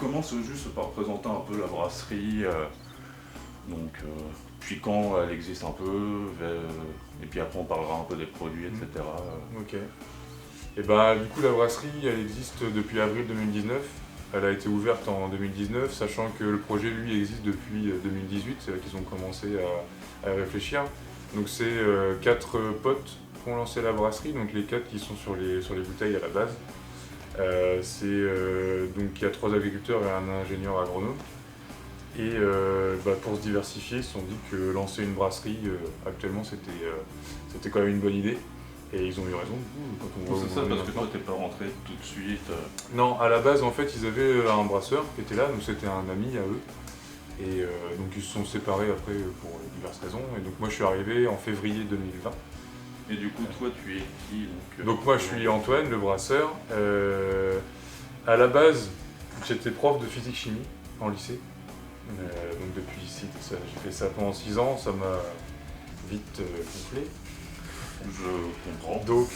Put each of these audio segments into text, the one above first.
commence juste par présenter un peu la brasserie, puis quand elle existe un peu, et puis après on parlera un peu des produits, etc. Ok. Et bah du coup la brasserie elle existe depuis avril 2019. Elle a été ouverte en 2019, sachant que le projet lui existe depuis 2018, c'est là qu'ils ont commencé à réfléchir. Donc c'est 4 potes qui ont lancé la brasserie, donc les 4 qui sont sur les bouteilles à la base. Donc il y a 3 agriculteurs et un ingénieur agronome. Et pour se diversifier, ils se sont dit que lancer une brasserie actuellement c'était quand même une bonne idée. Et ils ont eu raison du coup quand on voit C'est ça, parce que toi t'es pas rentré tout de suite. Non, à la base en fait ils avaient un brasseur qui était là, donc c'était un ami à eux. Et donc ils se sont séparés après pour diverses raisons. Et donc moi je suis arrivé en février 2020. Et du coup toi tu es qui Donc moi je suis Antoine, le brasseur. À la base j'étais prof de physique-chimie en lycée. Donc depuis ici, j'ai fait ça pendant 6 ans, ça m'a vite gonflé. Je comprends. Donc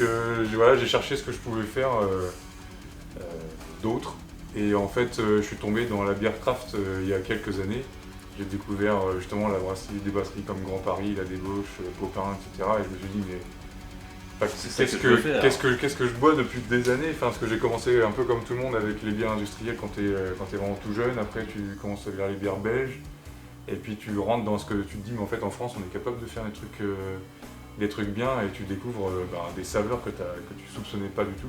voilà, j'ai cherché ce que je pouvais faire d'autre. Et en fait, je suis tombé dans la bière craft il y a quelques années. J'ai découvert justement des brasseries comme Grand Paris, La Débauche, Popin, etc. Et je me suis dit, mais qu'est-ce que je bois depuis des années? Enfin, parce que j'ai commencé un peu comme tout le monde avec les bières industrielles quand t'es vraiment tout jeune. Après, tu commences vers les bières belges. Et puis tu rentres dans ce que tu te dis, mais en fait, en France, on est capable de faire des trucs bien, et tu découvres des saveurs que tu soupçonnais pas du tout.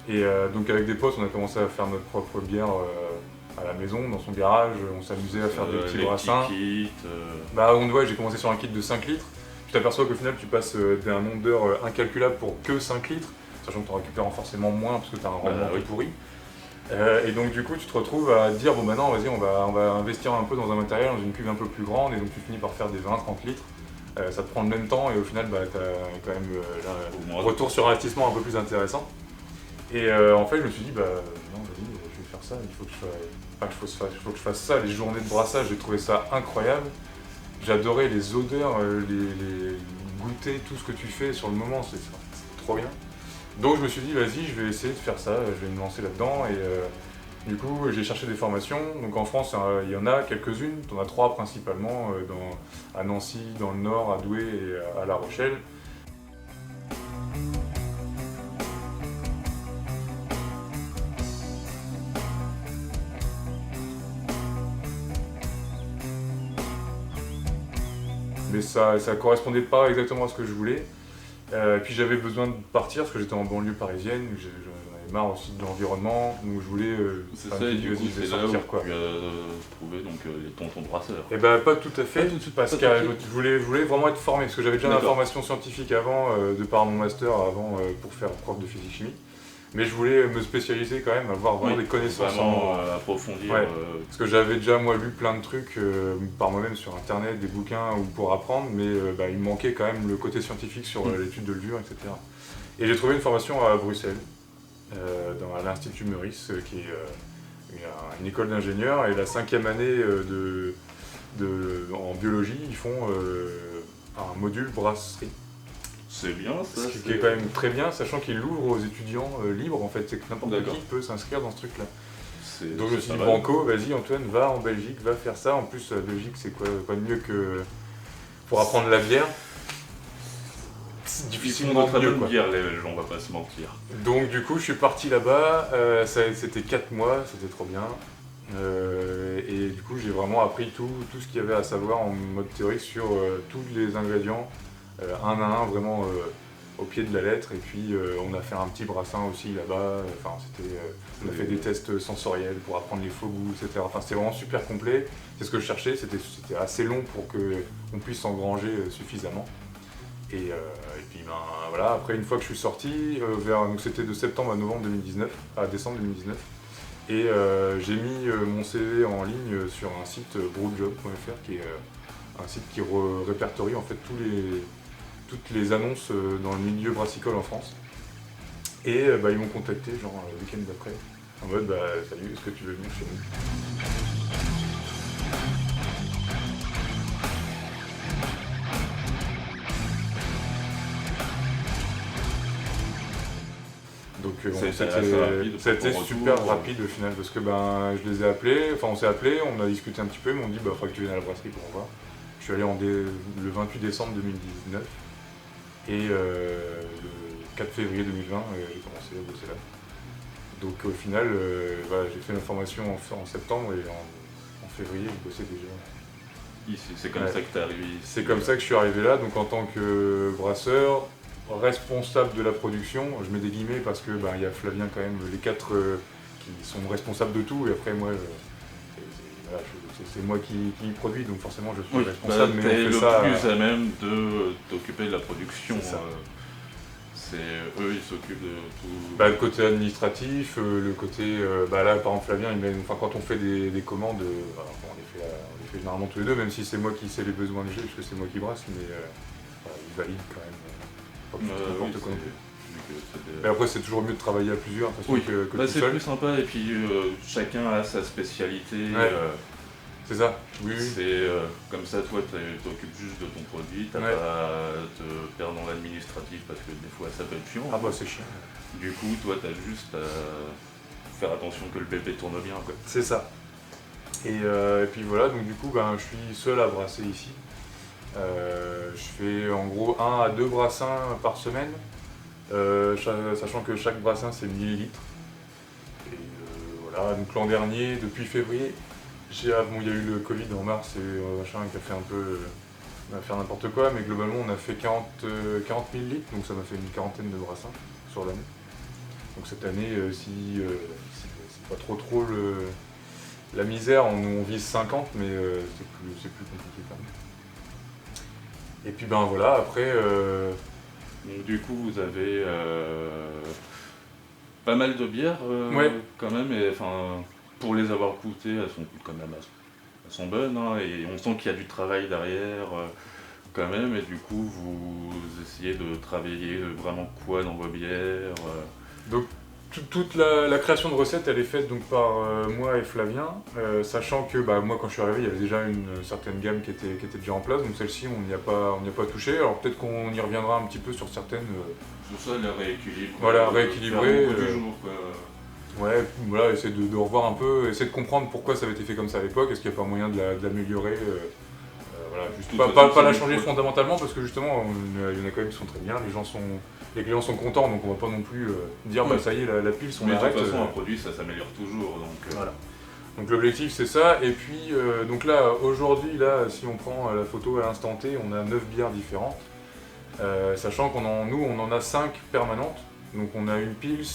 Et donc avec des potes, on a commencé à faire notre propre bière à la maison, dans son garage. On s'amusait à faire des petits brassins. J'ai commencé sur un kit de 5 litres. Tu t'aperçois qu'au final, tu passes d'un nombre d'heures incalculable pour que 5 litres, sachant que tu en récupères forcément moins parce que tu as un rendement tout pourri. Et donc du coup, tu te retrouves à te dire, bon maintenant, vas-y, on va investir un peu dans un matériel, dans une cuve un peu plus grande, et donc tu finis par faire des 20-30 litres. Ça te prend le même temps, et au final, tu as quand même un retour sur investissement un peu plus intéressant. Et en fait, je me suis dit, non, vas-y, je vais faire ça, il faut que je fasse ça. Les journées de brassage, j'ai trouvé ça incroyable. J'adorais les odeurs, les goûter, tout ce que tu fais sur le moment, c'est trop bien. Donc je me suis dit, vas-y, je vais essayer de faire ça, je vais me lancer là-dedans. Et du coup, j'ai cherché des formations. Donc en France, il y en a quelques-unes, tu en as 3 principalement, à Nancy, dans le Nord, à Douai et à La Rochelle. Mais ça correspondait pas exactement à ce que je voulais. Puis j'avais besoin de partir parce que j'étais en banlieue parisienne, j'en avais marre aussi de l'environnement, donc je voulais. C'est ça, et du coup, c'est là où tu as trouvé les tontons brasseurs. Et pas tout à fait, parce que je voulais vraiment être formé, parce que j'avais déjà une formation scientifique avant, de par mon master avant, pour faire prof de physique-chimie. Mais je voulais me spécialiser quand même, avoir vraiment des connaissances. Vraiment approfondir. Ouais, parce que j'avais déjà moi lu plein de trucs par moi-même sur internet, des bouquins ou pour apprendre, mais il me manquait quand même le côté scientifique sur l'étude de levure, etc. Et j'ai trouvé une formation à Bruxelles, à l'Institut Meurice, qui est une école d'ingénieurs, et la 5e année en biologie, ils font un module brasserie. C'est bien ça. Ce qui est quand même très bien, sachant qu'ils l'ouvrent aux étudiants libres en fait, c'est que n'importe qui peut s'inscrire dans ce truc-là. Donc je me suis dit, banco, vas-y Antoine, va en Belgique, va faire ça. En plus, la Belgique, c'est quoi de mieux que pour apprendre la bière. C'est difficilement mieux, quoi. Bière, les Belges, on va pas se mentir. Donc du coup, je suis parti là-bas, c'était 4 mois, c'était trop bien. Et du coup, j'ai vraiment appris tout ce qu'il y avait à savoir en mode théorique sur tous les ingrédients, un à un, vraiment au pied de la lettre. Et puis on a fait un petit brassin aussi là-bas. On a fait des tests sensoriels pour apprendre les faux goûts, etc. Enfin, c'était vraiment super complet. C'est ce que je cherchais. C'était assez long pour qu'on puisse engranger suffisamment. Et puis voilà. Après, une fois que je suis sorti, donc c'était de septembre à décembre 2019. Et j'ai mis mon CV en ligne sur un site brewjob.fr, qui est un site qui répertorie en fait toutes les annonces dans le milieu brassicole en France. Et ils m'ont contacté le week-end d'après, en mode salut, est-ce que tu veux venir chez nous? Donc bon, C'est assez rapide ça a été pour ton super retour. rapide au final parce que je les ai appelés, enfin on s'est appelés, on a discuté un petit peu, ils m'ont dit faudrait que tu viennes à la brasserie pour voir. Je suis allé le 28 décembre 2019 et le 4 février 2020 j'ai commencé à bosser là. Donc au final voilà, j'ai fait ma formation en septembre et en février je bossais déjà. Ici, c'est comme ça que tu es arrivé ici. C'est comme ça que je suis arrivé là, donc en tant que brasseur, responsable de la production, je mets des guillemets parce que il y a Flavien quand même, les quatre qui sont responsables de tout, et après moi, voilà, c'est moi qui produis, donc forcément je suis responsable, mais t'es on fait le ça. plus à même de t'occuper de la production. C'est ça. Eux, ils s'occupent de tout. Le côté administratif, le côté, là par exemple Flavien, quand on fait des commandes, on les fait généralement tous les deux, même si c'est moi qui sais les besoins légers, parce que c'est moi qui brasse, mais il valide quand même. Pas n'importe quoi. Mais après, c'est toujours mieux de travailler à plusieurs que tout c'est seul. plus sympa, et puis chacun a sa spécialité. Ouais. C'est ça, oui. C'est comme ça, toi, tu t'occupes juste de ton produit, t'as pas à te perdre dans l'administratif parce que des fois ça peut être chiant. Ah c'est chiant. Du coup, toi, t'as juste à faire attention que le bébé tourne bien, quoi. C'est ça. Et puis voilà, donc du coup, je suis seul à brasser ici. Je fais en gros 1 à 2 brassins par semaine, sachant que chaque brassin c'est 1000 litres. Et voilà, donc l'an dernier, depuis février, il y a eu le Covid en mars et machin qui a fait un peu faire n'importe quoi, mais globalement on a fait 40 000 litres, donc ça m'a fait une quarantaine de brassins sur l'année. Donc cette année, si c'est pas trop la misère, on vise 50, mais c'est plus compliqué quand même. Et puis voilà, après... Donc du coup, vous avez pas mal de bières quand même, et enfin, pour les avoir goûtées, elles sont quand même elles sont bonnes, hein, et on sent qu'il y a du travail derrière quand même, et du coup, vous essayez de travailler vraiment quoi dans vos bières Donc toute la création de recettes, elle est faite donc par moi et Flavien, sachant que moi quand je suis arrivé, il y avait déjà une certaine gamme qui était déjà en place, donc celle-ci on n'y a pas touché. Alors peut-être qu'on y reviendra un petit peu sur certaines. C'est ça, le rééquilibre. Voilà, rééquilibrer. Du jour, quoi. Ouais, voilà, essayer de revoir un peu, essayer de comprendre pourquoi ça avait été fait comme ça à l'époque, est-ce qu'il n'y a pas moyen de l'améliorer. Voilà, juste pas la changer fondamentalement, parce que justement il y en a quand même qui sont très bien, les clients sont contents, donc on va pas non plus dire ça y est, la pile, on arrête. De toute façon, un produit ça s'améliore toujours. Donc, voilà. Donc l'objectif c'est ça, et puis donc là aujourd'hui, si on prend la photo à l'instant T, on a 9 bières différentes, sachant qu'on en a 5 permanentes. Donc on a une Pils,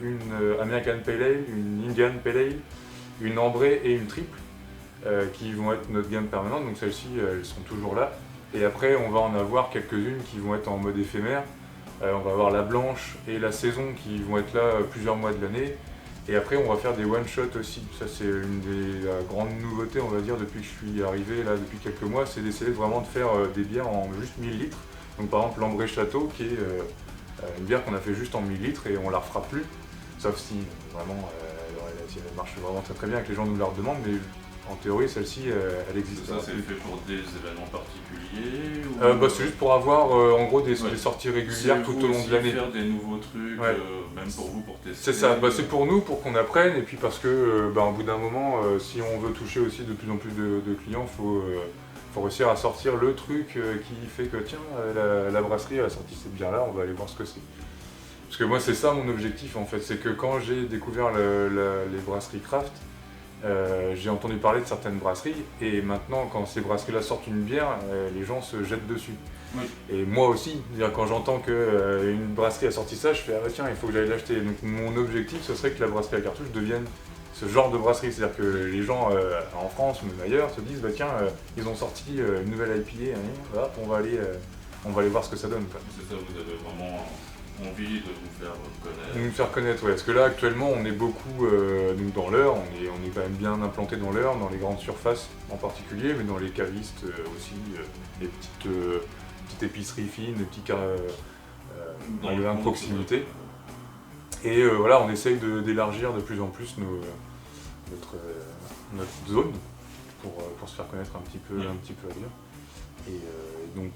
une American Pale Ale, une Indian Pale Ale, une ambrée et une triple qui vont être notre gamme permanente, donc celles-ci elles sont toujours là. Et après on va en avoir quelques-unes qui vont être en mode éphémère. On va avoir la blanche et la saison qui vont être là plusieurs mois de l'année. Et après on va faire des one-shots aussi. Ça c'est une des grandes nouveautés on va dire depuis que je suis arrivé là depuis quelques mois, c'est d'essayer vraiment de faire des bières en juste 1000 litres. Donc par exemple l'ambrée château qui est une bière qu'on a fait juste en 1000 litres et on la refera plus, sauf si vraiment si elle marche vraiment très très bien et que les gens nous la redemandent, mais en théorie celle-ci elle existe. Ça c'est fait pour des événements particuliers c'est juste pour avoir en gros des sorties régulières tout au long de l'année. Faire des nouveaux trucs, même pour vous, pour tester. C'est ça, c'est pour nous, pour qu'on apprenne, et puis parce que au bout d'un moment, si on veut toucher aussi de plus en plus de clients, faut réussir à sortir le truc qui fait que tiens, la brasserie a sorti cette bière-là, on va aller voir ce que c'est. Parce que moi c'est ça mon objectif en fait, c'est que quand j'ai découvert les brasseries craft, j'ai entendu parler de certaines brasseries, et maintenant quand ces brasseries-là sortent une bière, les gens se jettent dessus. Oui. Et moi aussi, quand j'entends qu'une brasserie a sorti ça, je fais ah tiens, il faut que j'aille l'acheter. Donc mon objectif ce serait que la brasserie à cartouche devienne ce genre de brasserie, c'est-à-dire que les gens en France ou même ailleurs se disent tiens, ils ont sorti une nouvelle IPA, on va aller voir ce que ça donne. C'est ça, vous avez vraiment envie de vous faire connaître. Nous faire connaître, ouais. Parce que là actuellement on est beaucoup dans l'Eure, on est quand même bien implanté dans l'Eure, dans les grandes surfaces en particulier, mais dans les cavistes aussi, les petites épiceries fines, les petits magasins de proximité. Et voilà, on essaye d'élargir de plus en plus notre zone pour se faire connaître un petit peu ailleurs. Et donc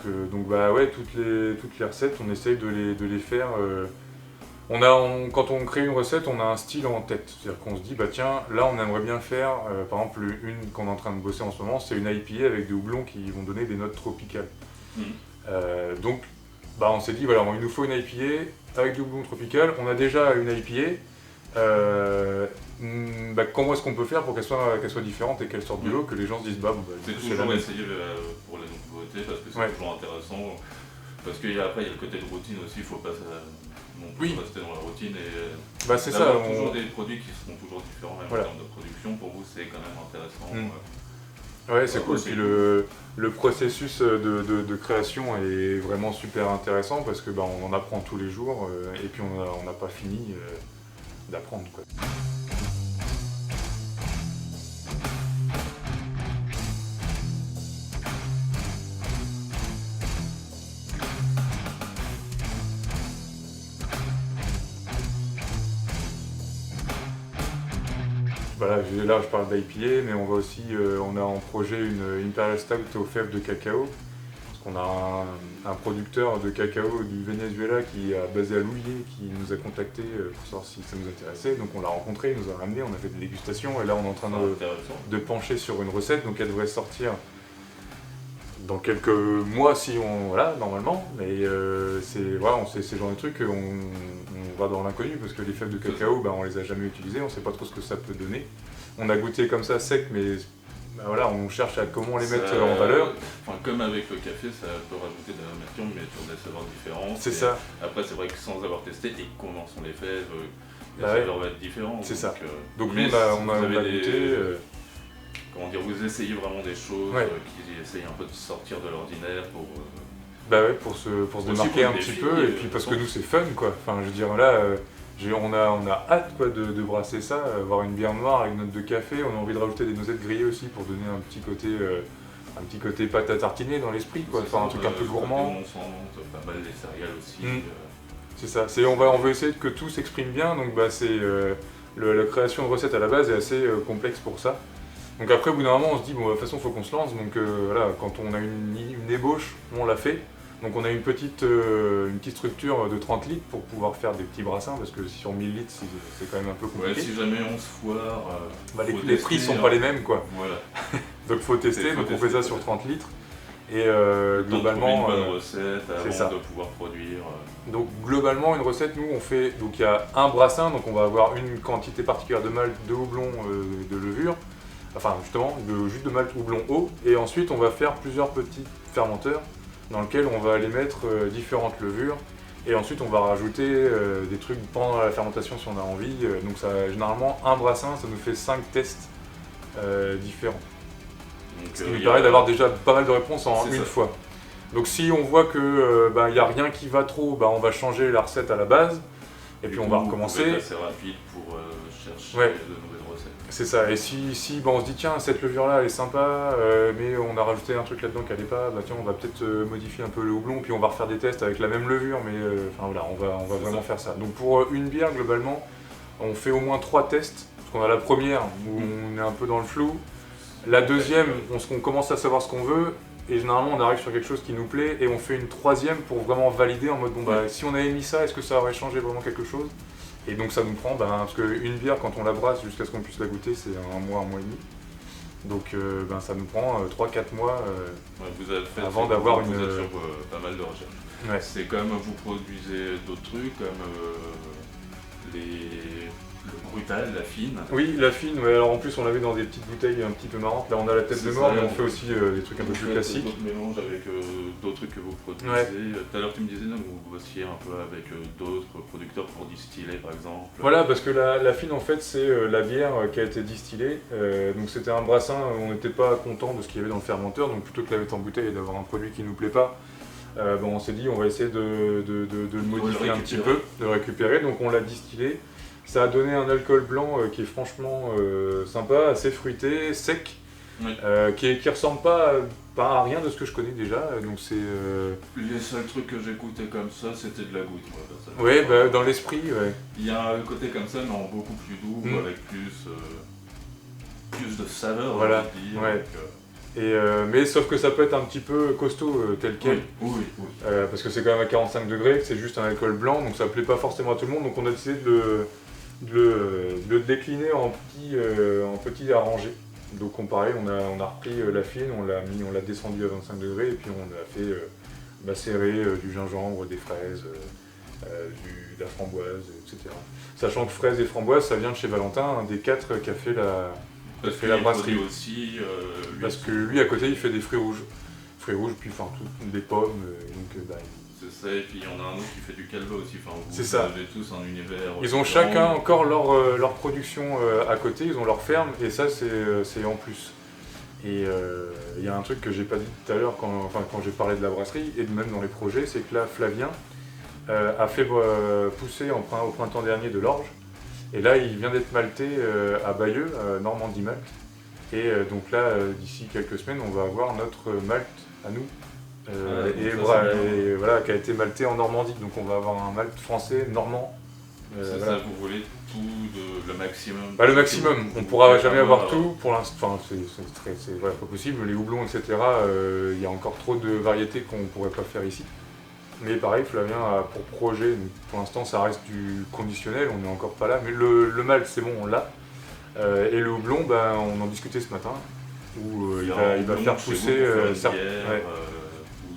toutes les recettes, on essaye de les faire Quand on crée une recette, on a un style en tête. C'est-à-dire qu'on se dit, bah tiens, là on aimerait bien faire, par exemple, une qu'on est en train de bosser en ce moment, c'est une IPA avec des houblons qui vont donner des notes tropicales. Donc, bah, on s'est dit, voilà, il nous faut une IPA avec des houblons tropicales. On a déjà une IPA. Comment est-ce qu'on peut faire pour qu'elle soit différente et qu'elle sorte du lot, que les gens se disent, c'est toujours essayer pour les nouveautés parce que c'est toujours intéressant. Parce qu'après, il y a le côté de routine aussi, il ne faut pas rester dans la routine. Et c'est ça. Toujours des produits qui seront toujours différents, même en termes de production, pour vous, c'est quand même intéressant. Ouais, c'est cool. Puis le processus de création est vraiment super intéressant parce que on en apprend tous les jours et puis on n'a pas fini d'apprendre, quoi. Voilà, là je parle d'IPA, mais on va aussi, on a en projet une Imperial Stout aux fèves de cacao. Parce qu'on a un producteur de cacao du Venezuela qui est basé à Louviers, qui nous a contacté pour savoir si ça nous intéressait. Donc on l'a rencontré, il nous a ramené, on a fait des dégustations et là on est en train de pencher sur une recette. Donc elle devrait sortir dans quelques mois normalement. Mais c'est le genre de truc on va dans l'inconnu parce que les fèves de cacao, on les a jamais utilisées, on sait pas trop ce que ça peut donner. On a goûté comme ça sec, mais on cherche à comment les mettre en valeur. Comme avec le café, ça peut rajouter de l'amertume, mais sur des saveurs différentes. C'est ça. Après, c'est vrai que sans avoir testé et comment sont les fèves, les saveurs vont être différentes. C'est ça. Donc nous, on a goûté. Vous essayez vraiment des choses qui essayent un peu de sortir de l'ordinaire pour... pour se démarquer un petit peu, et puis parce que nous c'est fun, quoi. Enfin, je veux dire, là, on a hâte, quoi, de brasser ça, avoir une bière noire avec une note de café. On a envie de rajouter des noisettes grillées aussi pour donner un petit côté pâte à tartiner dans l'esprit, quoi. Enfin, un truc un peu gourmand. Pas mal les céréales aussi. C'est ça. On veut essayer que tout s'exprime bien, donc la création de recettes à la base est assez complexe pour ça. Donc après, au bout d'un moment, on se dit, de toute façon, il faut qu'on se lance. Donc quand on a une ébauche, on l'a fait. Donc on a une petite structure de 30 litres pour pouvoir faire des petits brassins, parce que sur 1000 litres, c'est quand même un peu compliqué. Si jamais on se foire... les prix sont pas les mêmes, quoi. Voilà. Donc faut tester, on fait ça sur 30 litres. Et globalement... une bonne recette avant de pouvoir produire... Donc globalement, une recette, nous, on fait... Donc il y a un brassin, donc on va avoir une quantité particulière de malt, de houblon, de levure. Enfin, justement, de jus de malt houblon haut. Et ensuite, on va faire plusieurs petits fermenteurs dans lesquels on va aller mettre différentes levures. Et ensuite, on va rajouter des trucs pendant la fermentation si on a envie. Donc généralement, un brassin, ça nous fait 5 tests différents. Donc, ce qui nous permet d'avoir déjà pas mal de réponses en une fois. Donc si on voit que y a rien qui va trop, on va changer la recette à la base. Et puis on va recommencer. C'est assez rapide pour chercher de nouvelles recettes. C'est ça, et si on se dit tiens cette levure là elle est sympa, mais on a rajouté un truc là-dedans qui n'allait pas, on va peut-être modifier un peu le houblon, puis on va refaire des tests avec la même levure, mais on va vraiment faire ça. Donc pour une bière globalement, on fait au moins 3 tests, parce qu'on a la première où on est un peu dans le flou, la deuxième on commence à savoir ce qu'on veut, et généralement on arrive sur quelque chose qui nous plaît, et on fait une troisième pour vraiment valider en mode si on avait mis ça, est-ce que ça aurait changé vraiment quelque chose ? Et donc ça nous prend, parce qu'une bière, quand on la brasse jusqu'à ce qu'on puisse la goûter, c'est un mois et demi. Donc ça nous prend 3-4 mois avant d'avoir une... Vous êtes sur pas mal de recherches. Ouais. C'est comme vous produisez d'autres trucs, comme le brutal, la fine. Oui, la fine, alors en plus on l'avait dans des petites bouteilles un petit peu marrantes. Là on a la tête de mort, mais on fait aussi des trucs un peu plus classiques. D'autres mélanges avec d'autres trucs que vous produisez. Ouais. Tout à l'heure tu me disais que vous bossiez un peu avec d'autres producteurs pour distiller par exemple. Voilà, parce que la fine en fait c'est la bière qui a été distillée. Donc c'était un brassin, on n'était pas content de ce qu'il y avait dans le fermenteur, donc plutôt que la mettre en bouteille et d'avoir un produit qui nous plaît pas, on s'est dit on va essayer de le modifier un petit peu, de le récupérer, donc on l'a distillé. Ça a donné un alcool blanc qui est franchement sympa, assez fruité, sec, qui ressemble pas à rien de ce que je connais déjà. Donc c'est. Les seuls trucs que j'écoutais comme ça, c'était de la goutte. Oui, dans l'esprit, ouais. Il y a un côté comme ça, mais en beaucoup plus doux, avec plus de saveur. Voilà. On va dire, ouais. Mais sauf que ça peut être un petit peu costaud tel quel. Parce que c'est quand même à 45 degrés, c'est juste un alcool blanc, donc ça plaît pas forcément à tout le monde. Donc on a décidé de le décliner en petits arrangés. Donc pareil, on a repris la fine, on l'a descendu à 25 degrés et puis on a fait macérer du gingembre, des fraises, de la framboise, etc. Sachant que fraises et framboises, ça vient de chez Valentin, un des 4 qui a fait la brasserie. Aussi, Parce que lui, à côté, il fait des fruits rouges. Fruits rouges, puis enfin, des pommes. C'est ça, et puis il y en a un autre qui fait du calva aussi. Enfin, vous avez tous un univers. Ils ont chacun encore leur production à côté, ils ont leur ferme, et ça, c'est en plus. Et il y a un truc que j'ai pas dit tout à l'heure quand j'ai parlé de la brasserie, et même dans les projets, c'est que là, Flavien a fait pousser au printemps dernier de l'orge. Et là, il vient d'être malté à Bayeux, Normandie Malt. Et donc là, d'ici quelques semaines, on va avoir notre malt à nous. Voilà, qui a été malté en Normandie. Donc on va avoir un malt français normand. C'est ça, vous voulez tout le maximum. Le maximum, on ne pourra jamais avoir tout. Pour l'instant, c'est pas possible. Les houblons, etc., il y a encore trop de variétés qu'on ne pourrait pas faire ici. Mais pareil, Flavien a pour projet, pour l'instant ça reste du conditionnel, on n'est encore pas là, mais le malt c'est bon, on l'a. Et le houblon, on en discutait ce matin, où il va faire pousser certains.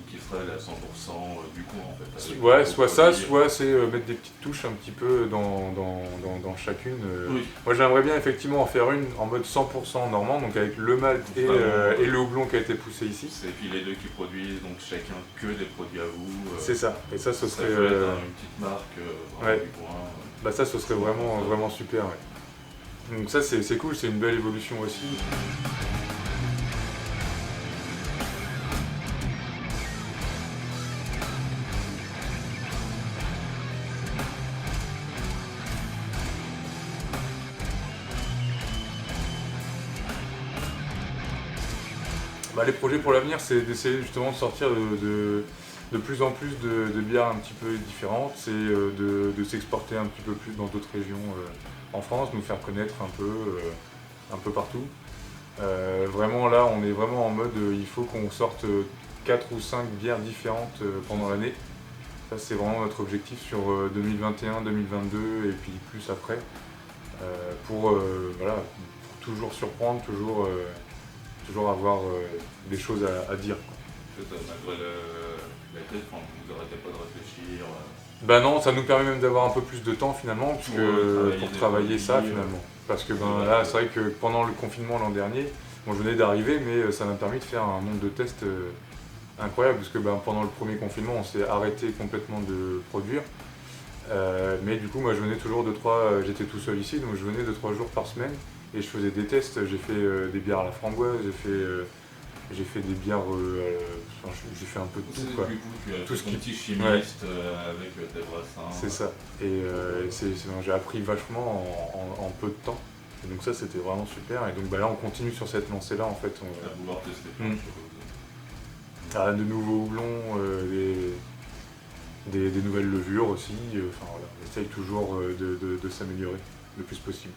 Qui serait à 100% du coup en fait. Ouais, soit ça, soit c'est mettre des petites touches un petit peu dans chacune. Moi j'aimerais bien effectivement en faire une en mode 100% normand, donc avec le malt et le houblon qui a été poussé ici. Et puis les deux qui produisent donc chacun que des produits à vous. C'est ça, et ça ce serait. Une petite marque du coin. Ça ce serait vraiment super. Ouais. Donc ça c'est cool, c'est une belle évolution aussi. Les projets pour l'avenir, c'est d'essayer justement de sortir de plus en plus de bières un petit peu différentes, c'est de s'exporter un petit peu plus dans d'autres régions en France, nous faire connaître un peu partout. Vraiment là, on est vraiment en mode, il faut qu'on sorte 4 ou 5 bières différentes pendant l'année. Ça c'est vraiment notre objectif sur 2021, 2022 et puis plus après, pour toujours surprendre, toujours avoir des choses à dire. Malgré la tête, vous n'arrêtez pas de réfléchir. Non, ça nous permet même d'avoir un peu plus de temps finalement pour travailler ça finalement. Parce que là, c'est vrai que pendant le confinement l'an dernier, je venais d'arriver, mais ça m'a permis de faire un nombre de tests incroyable, parce que pendant le premier confinement, on s'est arrêté complètement de produire. Mais du coup, moi, je venais toujours j'étais tout seul ici, donc je venais 2-3 jours par semaine. Et je faisais des tests, j'ai fait des bières à la framboise, j'ai fait des bières, j'ai fait un peu de tout quoi. Du coup, tu as tout ce qui est petit chimiste avec tes brassins. C'est ça. Et j'ai appris vachement en peu de temps. Et donc ça c'était vraiment super. Et donc là on continue sur cette lancée là en fait. On va vouloir tester plein de choses. De nouveaux houblons, des nouvelles levures aussi. On essaye toujours de s'améliorer le plus possible.